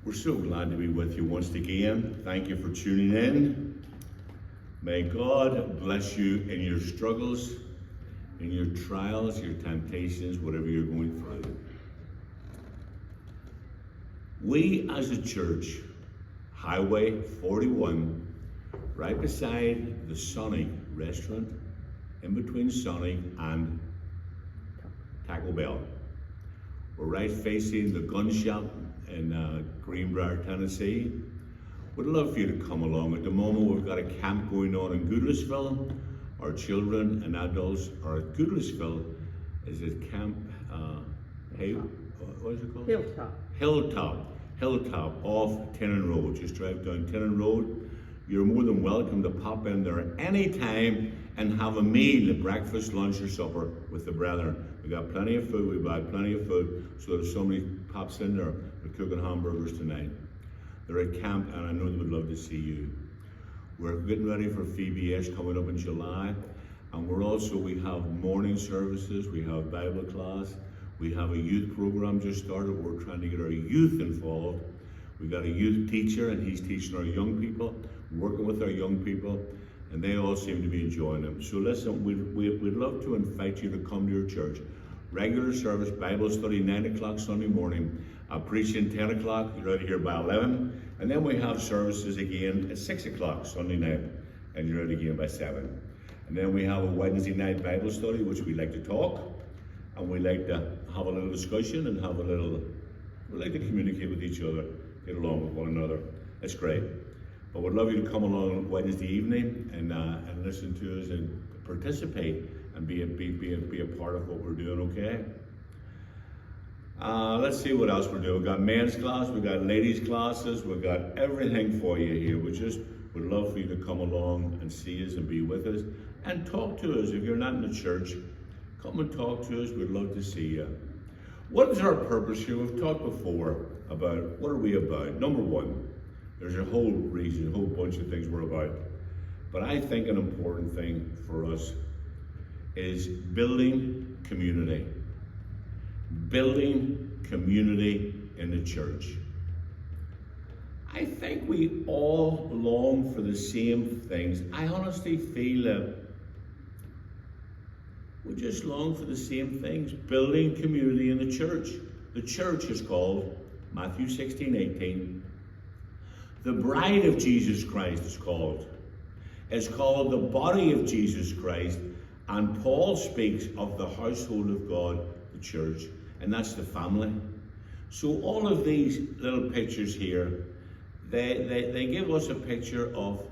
We're so glad to be with you once again. Thank you for tuning in. May God bless you in your struggles, in your trials, your temptations, whatever you're going through. We as a church, Highway 41, right beside the Sonic restaurant, in between Sonic and Taco Bell. We're right facing the gun shop in Greenbrier, Tennessee. We'd love for you to come along. At the moment, we've got a camp going on in Goodlettsville. Our children and adults are at Goodlettsville. Is it Camp, what is it called? Hilltop, off Tinnan Road. Just drive down Tinnan Road. You're more than welcome to pop in there anytime and have a meal, breakfast, lunch, or supper with the brethren. We got plenty of food, we buy plenty of food, so if somebody pops in there, we're cooking hamburgers tonight. They're at camp, and I know they would love to see you. We're getting ready for VBS coming up in July, and we have morning services, we have Bible class, we have a youth program just started. We're trying to get our youth involved. We got a youth teacher, and he's teaching our young people, working with our young people, and they all seem to be enjoying them. So listen, we'd love to invite you to come to your church. Regular service, Bible study, 9 o'clock Sunday morning. Preaching 10 o'clock, you're out of here by 11. And then we have services again at 6 o'clock Sunday night, and you're out again by 7. And then we have a Wednesday night Bible study, which we like to talk, and we like to have a little discussion and we like to communicate with each other, get along with one another. It's great. But we'd love you to come along Wednesday evening and listen to us and participate and be a part of what we're doing, okay? Let's see what else we're doing. We've got men's class, we've got ladies' classes, we've got everything for you here. We just would love for you to come along and see us and be with us and talk to us. If you're not in the church, come and talk to us. We'd love to see you. What is our purpose here? We've talked before about what are we about. Number one, there's a whole bunch of things we're about. But I think an important thing for us is building community. Building community in the church. I think we all long for the same things. I honestly feel that we just long for the same things. Building community in the church. The church is called, Matthew 16:18. The bride of Jesus Christ is called. It's called the body of Jesus Christ. And Paul speaks of the household of God, the church, and that's the family. So all of these little pictures here, they give us a picture of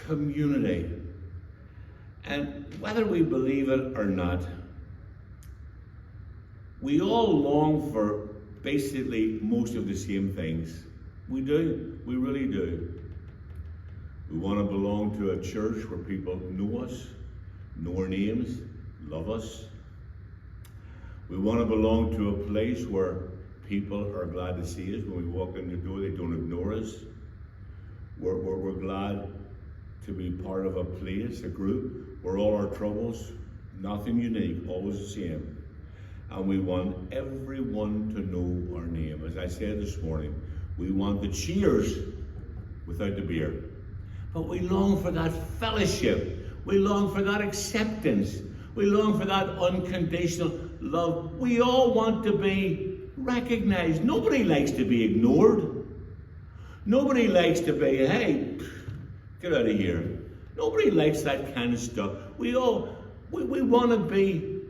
community. And whether we believe it or not, we all long for basically most of the same things. We do, we really do. We want to belong to a church where people know us, know our names, love us. We want to belong to a place where people are glad to see us. When we walk in the door, they don't ignore us. We're glad to be part of a place, a group, where all our troubles, nothing unique, always the same. And we want everyone to know our name. As I said this morning, we want the cheers without the beer. But we long for that fellowship. We long for that acceptance. We long for that unconditional love. We all want to be recognized. Nobody likes to be ignored. Nobody likes to be, hey, get out of here. Nobody likes that kind of stuff. We want to be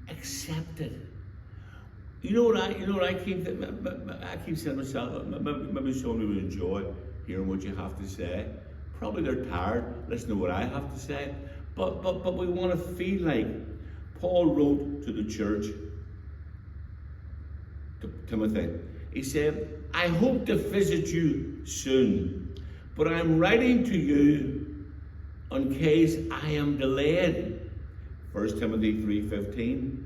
accepted. You know what I keep saying to myself, maybe somebody would enjoy hearing what you have to say. Probably they're tired listening to what I have to say. But we want to feel like Paul wrote to the church, to Timothy. He said, I hope to visit you soon, but I'm writing to you in case I am delayed. 1 Timothy 3:15.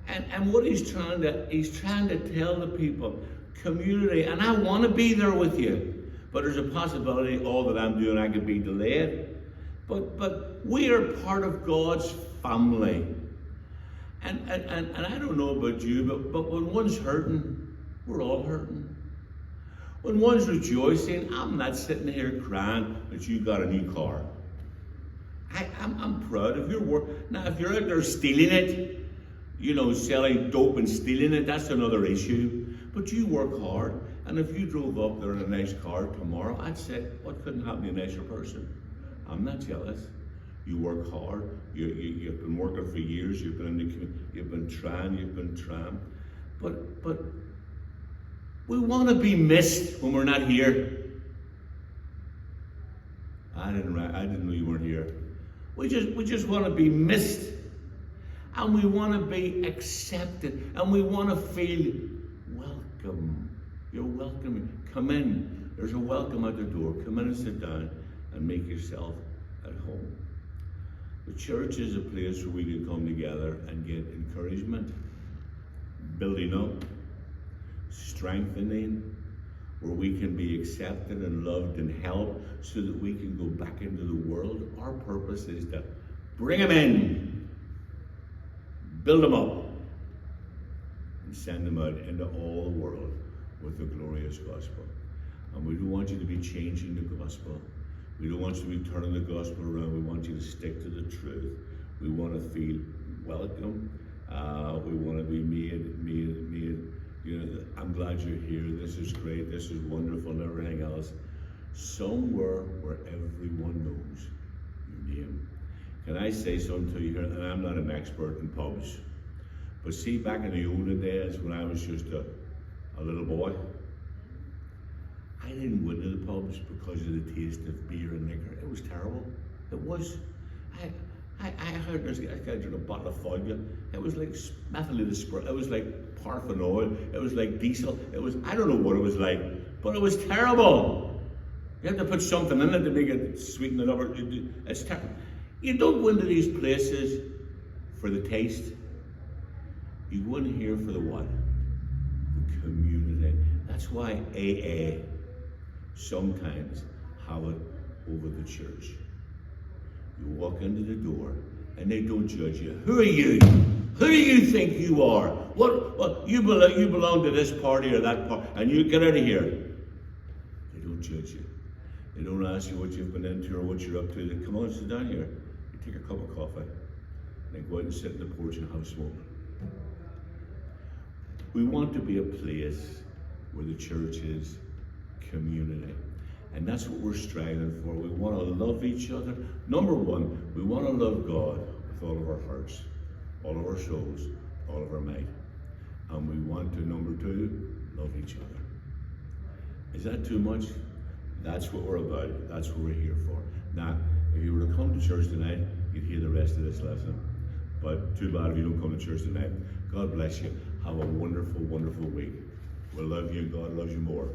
And what he's trying to tell the people, community, and I want to be there with you, but there's a possibility all that I'm doing I could be delayed. But we are part of God's family. And I don't know about you, but when one's hurting, We're all hurting. When one's rejoicing, I'm not sitting here crying that you got a new car. I'm proud of your work. Now, if you're out there stealing it, selling dope and stealing it, that's another issue. But you work hard, and if you drove up there in a nice car tomorrow, I'd say, what couldn't happen to a nicer person? I'm not jealous. You work hard. You've been working for years. You've been trying. But we want to be missed when we're not here. I didn't know you weren't here. We just want to be missed, and we want to be accepted, and we want to feel welcome. You're welcome. Come in. There's a welcome at the door. Come in and sit down and make yourself at home. The church is a place where we can come together and get encouragement, building up, strengthening, where we can be accepted and loved and helped so that we can go back into the world. Our purpose is to bring them in, build them up, and send them out into all the world with the glorious gospel. And we don't want you to be changing the gospel. We don't want you to be turning the gospel around. We want you to stick to the truth. We want to feel welcome. We want to be made. I'm glad you're here. This is great. This is wonderful and everything else. Somewhere where everyone knows your name. Can I say something to you here? And I'm not an expert in pubs. But see, back in the olden days when I was just a little boy, I didn't go into the pubs because of the taste of beer and liquor. It was terrible. It was. I heard this guy drank a bottle of vodka. It was like methylated spirit. It was like paraffin oil. It was like diesel. It was, I don't know what it was like, but it was terrible. You have to put something in it to make it sweeten it up. It's terrible. You don't go into these places for the taste. You go in here for the what? The community. That's why AA sometimes have it over the church. You walk into the door and they don't judge you. Who are you? Who do you think you are? What you belong to this party or that party, and you get out of here. They don't judge you. They don't ask you what you've been into or what you're up to. They come on, sit down here. You take a cup of coffee and then go out and sit in the porch and have a smoke. We want to be a place where the church is community. And that's what we're striving for. We want to love each other. Number one, we want to love God with all of our hearts, all of our souls, all of our might. And we want to, number two, love each other. Is that too much? That's what we're about. That's what we're here for. Now, if you were to come to church tonight, you'd hear the rest of this lesson. But too bad if you don't come to church tonight. God bless you. Have a wonderful, wonderful week. We love you and God loves you more.